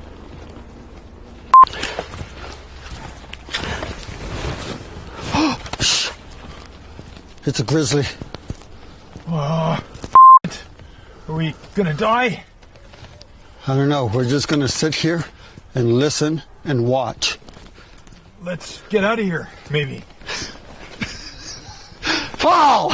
It's a grizzly. Are we gonna die? I don't know. We're just going to sit here and listen and watch. Let's get out of here, maybe. Fall!